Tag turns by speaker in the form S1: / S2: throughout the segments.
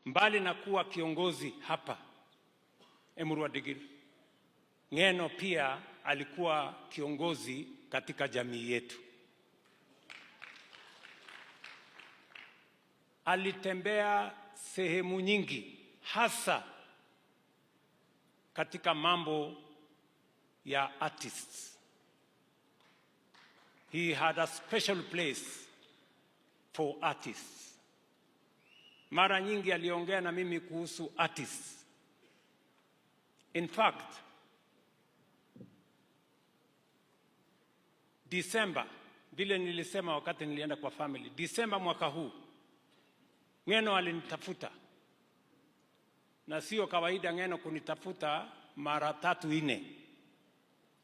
S1: mbali na kuwa kiongozi hapa Emurua Dikirr, Ng'eno pia alikuwa kiongozi katika jamii yetu. Alitembea sehemu nyingi, hasa katika mambo ya artists. He had a special place for artists. Mara nyingi aliongea na mimi kuhusu artists. In fact, December, vile nilisema wakati nilienda kwa family, December mwaka huu, Ng'eno alinitafuta. Na sio kawaida Ng'eno kunitafuta mara 3-4.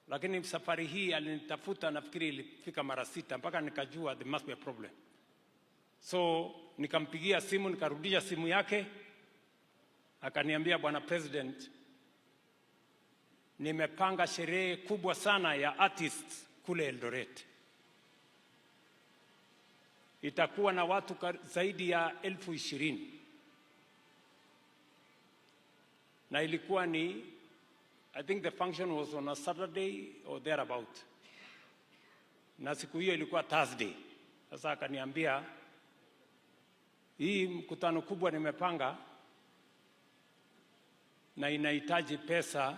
S1: Lakini safari hii alinitafuta, nafikiri ilifika mara 6, mpaka nikajua there must be a problem. So nikampigia simu, nikarudisha simu yake, akaniambia, Bwana President, nimepanga sherehe kubwa sana ya artists kule Eldoret. Itakuwa na watu zaidi ya 20,000. Na ilikuwa ni, I think the function was on a Saturday or thereabout. Na siku hiyo ilikuwa Thursday. Sasa akaniambia, hii mkutano kubwa nimepanga na inahitaji pesa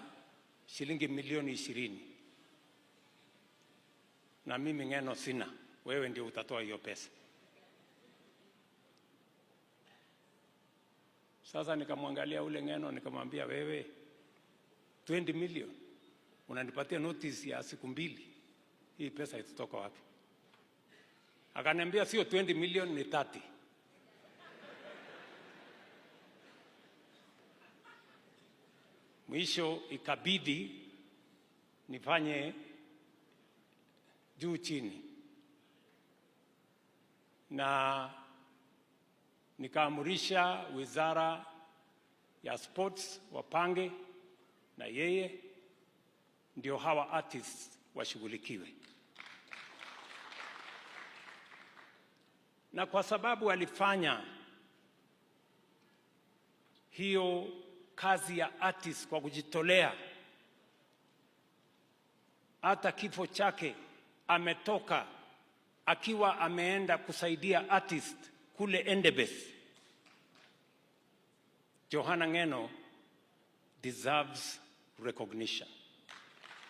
S1: shilingi milioni 20. Na mimi Ng'eno sina, wewe ndio utatoa hiyo pesa. Sasa nikamwangalia ule Ng'eno, nikamwambia, wewe 20 million unanipatia notice ya siku 2, hii pesa itatoka wapi? Akaniambia, sio 20 million, ni 30. Mwisho ikabidi nifanye juu chini, na nikaamurisha wizara ya sports wapange na yeye ndio hawa artists washughulikiwe. Na kwa sababu alifanya hiyo kazi ya artist kwa kujitolea, hata kifo chake ametoka akiwa ameenda kusaidia artist kule Endebess. Johana Ng'eno deserves recognition.